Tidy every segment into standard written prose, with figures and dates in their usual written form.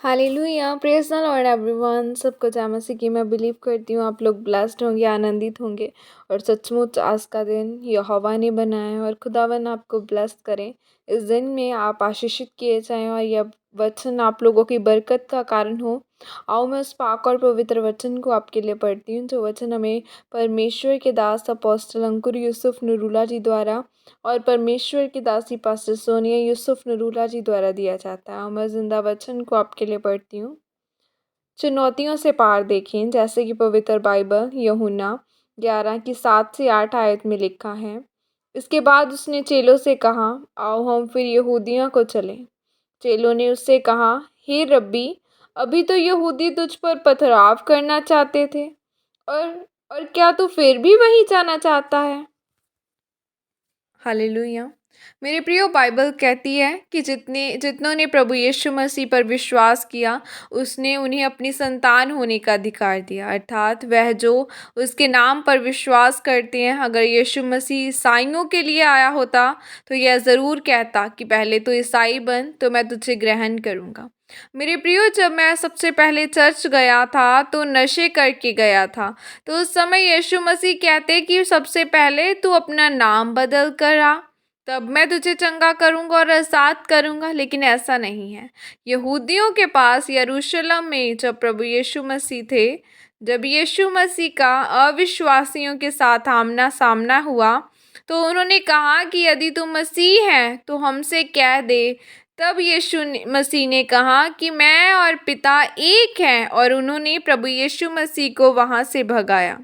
Hallelujah, praise the Lord everyone. सबको जय मसीह की। मैं बिलीव करती हूँ आप लोग ब्लेस्ड होंगे, आनंदित होंगे और सचमुच आज का दिन यहोवा ने बनाया है और खुदावन आपको ब्लेस करें। इस दिन में आप आशीषित किए जाएं और यह वचन आप लोगों की बरकत का कारण हो। आओ मैं उस पाक और पवित्र वचन को आपके लिए पढ़ती हूँ, जो वचन हमें परमेश्वर के दास अपोस्टल अंकुर यूसुफ नरूला जी द्वारा और परमेश्वर की दासी पास्टर सोनिया यूसुफ नरूला जी द्वारा दिया जाता है। मैं जिंदा वचन को आपके लिए पढ़ती हूँ। चुनौतियों से पार देखें, जैसे कि पवित्र बाइबल यूहन्ना 11 की 7 से 8 आयत में लिखा है। इसके बाद उसने चेलों से कहा, आओ हम फिर यहूदियों को चलें। चेलों ने उससे कहा, हे रब्बी, अभी तो यहूदी तुझ पर पथराव करना चाहते थे और और क्या तू फिर भी वहीं जाना चाहता है? हालेलुया। मेरे प्रियो, बाइबल कहती है कि जितनों ने प्रभु यीशु मसीह पर विश्वास किया, उसने उन्हें अपनी संतान होने का अधिकार दिया। अर्थात वह जो उसके नाम पर विश्वास करते हैं। अगर यीशु मसीह ईसाइयों के लिए आया होता तो यह ज़रूर कहता कि पहले तो ईसाई बन तो मैं तुझे ग्रहण करूँगा। मेरे प्रियो, जब मैं सबसे पहले चर्च गया था तो नशे करके गया था। तो उस समय यीशु मसीह कहते कि सबसे पहले तू अपना नाम बदल कर आ, तब मैं तुझे चंगा करूंगा और आज़ाद करूंगा। लेकिन ऐसा नहीं है। यहूदियों के पास यरूशलेम में जब प्रभु यीशु मसीह थे, जब यीशु मसीह का अविश्वासियों के साथ आमना सामना हुआ, तो उन्होंने कहा कि यदि तू मसीह है तो हमसे कह दे। तब मसीह ने कहा कि मैं और पिता एक हैं, और उन्होंने प्रभु यीशु मसीह को वहां से भगाया।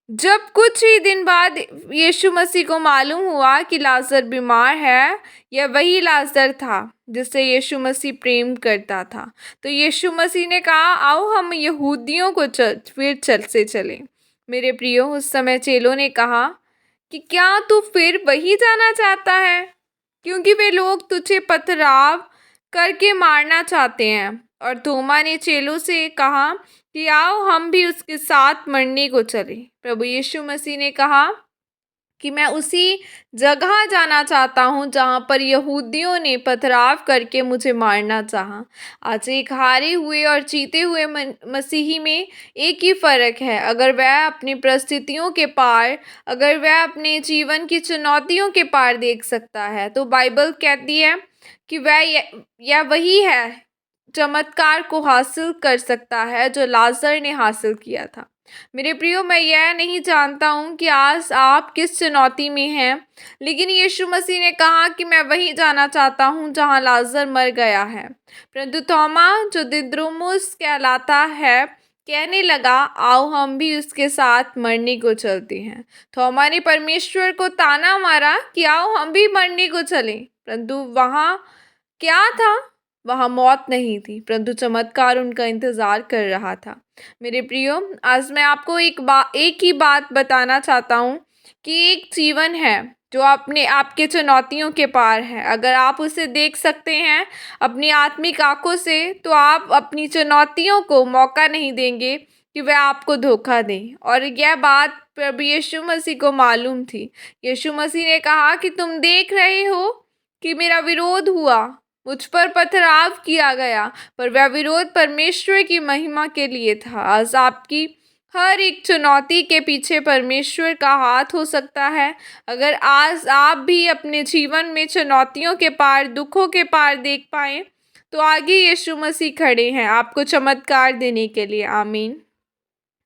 जब कुछ ही दिन बाद यीशु मसीह को मालूम हुआ कि लाजर बीमार है, यह वही लाजर था जिससे यीशु मसीह प्रेम करता था। तो यीशु मसीह ने कहा, आओ हम यहूदियों को फिर चल से चलें। मेरे प्रियो, उस समय चेलों ने कहा कि क्या तू फिर वही जाना चाहता है, क्योंकि वे लोग तुझे पथराव करके मारना चाहते हैं। और थोमा ने चेलों से कहा कि आओ हम भी उसके साथ मरने को चलें। प्रभु यीशु मसीह ने कहा कि मैं उसी जगह जाना चाहता हूँ जहाँ पर यहूदियों ने पथराव करके मुझे मारना चाहा। आज एक हारे हुए और जीते हुए मसीही में एक ही फ़र्क है। अगर वह अपनी परिस्थितियों के पार, अगर वह अपने जीवन की चुनौतियों के पार देख सकता है, तो बाइबल कहती है कि वह यह वही है चमत्कार को हासिल कर सकता है जो लाजर ने हासिल किया था। मेरे प्रियो, मैं यह नहीं जानता हूँ कि आज आप किस चुनौती में हैं, लेकिन यीशु मसीह ने कहा कि मैं वहीं जाना चाहता हूँ जहाँ लाजर मर गया है। परंतु थोमा, जो दिद्रुमुस कहलाता है, कहने लगा, आओ हम भी उसके साथ मरने को चलते हैं। थोमा ने परमेश्वर को ताना मारा कि आओ हम भी मरने को चलें। परंतु वहाँ क्या था? वहाँ मौत नहीं थी, परंतु चमत्कार उनका इंतजार कर रहा था। मेरे प्रियो, आज मैं आपको एक ही बात बताना चाहता हूँ कि एक जीवन है जो आपके चुनौतियों के पार है। अगर आप उसे देख सकते हैं अपनी आत्मिक आंखों से, तो आप अपनी चुनौतियों को मौका नहीं देंगे कि वह आपको धोखा दें। और यह बात प्रभु यीशु मसीह को मालूम थी। यीशु मसीह ने कहा कि तुम देख रहे हो कि मेरा विरोध हुआ, मुझ पर पथराव किया गया, पर वह विरोध परमेश्वर की महिमा के लिए था। आज आपकी हर एक चुनौती के पीछे परमेश्वर का हाथ हो सकता है। अगर आज आप भी अपने जीवन में चुनौतियों के पार, दुखों के पार देख पाएं, तो आगे यीशु मसीह खड़े हैं आपको चमत्कार देने के लिए। आमीन।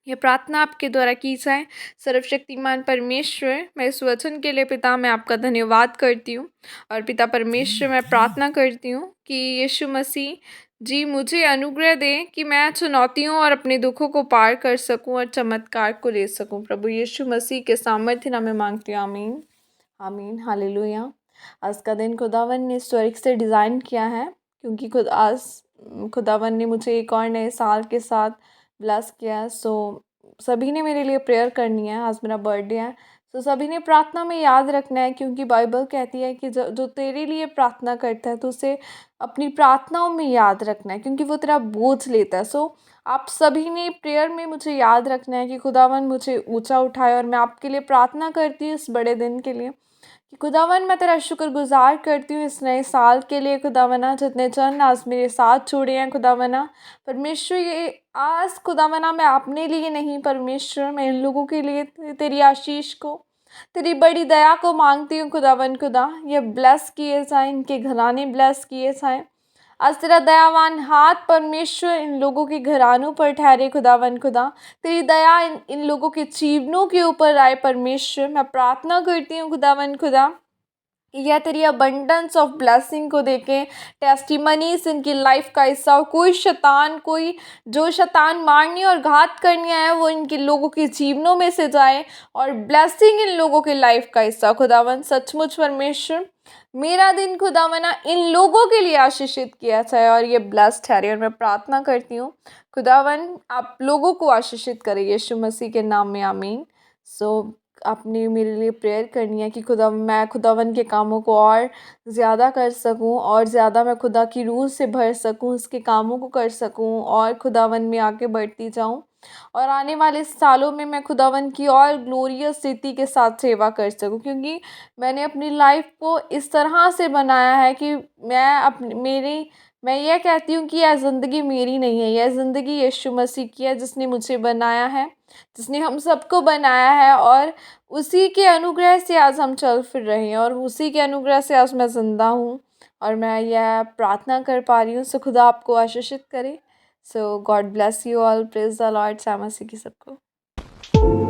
यह प्रार्थना आपके द्वारा की जाए। सर्वशक्तिमान परमेश्वर, मैं इस वचन के लिए पिता मैं आपका धन्यवाद करती हूँ। और पिता परमेश्वर, मैं प्रार्थना करती हूँ कि यीशु मसीह जी मुझे अनुग्रह दें कि मैं चुनौतियों और अपने दुखों को पार कर सकूं और चमत्कार को ले सकूं। प्रभु यीशु मसीह के सामर्थ्य नाम में मांगती हूँ। आमीन, आमीन, हालेलुया। आज का दिन खुदावन ने स्वर्ग से डिज़ाइन किया है, क्योंकि खुदावन ने मुझे एक और नए साल के साथ ब्लेस किया है। सो सभी ने मेरे लिए प्रेयर करनी है। आज मेरा बर्थडे है, तो सभी ने प्रार्थना में याद रखना है, क्योंकि बाइबल कहती है कि जो तेरे लिए प्रार्थना करता है तो उसे अपनी प्रार्थनाओं में याद रखना है, क्योंकि वो तेरा बोझ लेता है। सो आप सभी ने प्रेयर में मुझे याद रखना है कि खुदावन मुझे ऊंचा उठाए। और मैं आपके लिए प्रार्थना करती हूँ इस बड़े दिन के लिए कि खुदावन मैं तेरा शुक्रगुज़ार करती हूँ इस नए साल के लिए खुदावना, जितने जन आज मेरे साथ जुड़े हैं खुदावना। परमेश्वर ये आज खुदावना मैं अपने लिए नहीं परमेश्वर, मैं इन लोगों के लिए तेरी आशीष को, तेरी बड़ी दया को मांगती हूँ खुदावन खुदा। ये ब्लेस किए जाएं, इनके घराने ब्लेस किए जाएं। आज तेरा दयावान हाथ परमेश्वर इन लोगों के घरानों पर ठहरे खुदावन खुदा। तेरी दया इन लोगों के जीवनों के ऊपर आए परमेश्वर। मैं प्रार्थना करती हूँ खुदावन खुदा, या तेरी अबंडेंस ऑफ ब्लेसिंग को देखें, टेस्टिमनीज इनकी लाइफ का हिस्सा हो। कोई जो शैतान मारने और घात करने आया वो इनके लोगों के जीवनों में से जाए और ब्लेसिंग इन लोगों के लाइफ का हिस्सा खुदावन। सचमुच परमेश्वर मेरा दिन खुदावना इन लोगों के लिए आशीषित किया जाए और ये ब्लेस्ड ठहरे। और मैं प्रार्थना करती हूँ खुदावन आप लोगों को आशीषित करें यीशु मसीह के नाम में, आमीन। सो आपने मेरे लिए प्रेयर करनी है कि खुदा मैं खुदावन के कामों को और ज़्यादा कर सकूं और ज़्यादा मैं खुदा की रूह से भर सकूं, उसके कामों को कर सकूं और खुदावन में आगे बढ़ती जाऊं और आने वाले सालों में मैं खुदावन की और ग्लोरियस स्थिति के साथ सेवा कर सकूं। क्योंकि मैंने अपनी लाइफ को इस तरह से बनाया है कि मैं ये कहती हूँ कि यह ज़िंदगी मेरी नहीं है, यह ज़िंदगी यीशु मसीह की है, जिसने मुझे बनाया है, जिसने हम सबको बनाया है और उसी के अनुग्रह से आज हम चल फिर रहे हैं और उसी के अनुग्रह से आज मैं ज़िंदा हूँ और मैं यह प्रार्थना कर पा रही हूँ। सो खुदा आपको आशीषित करे। So God bless you all, praise the Lord. मसीह की सबको।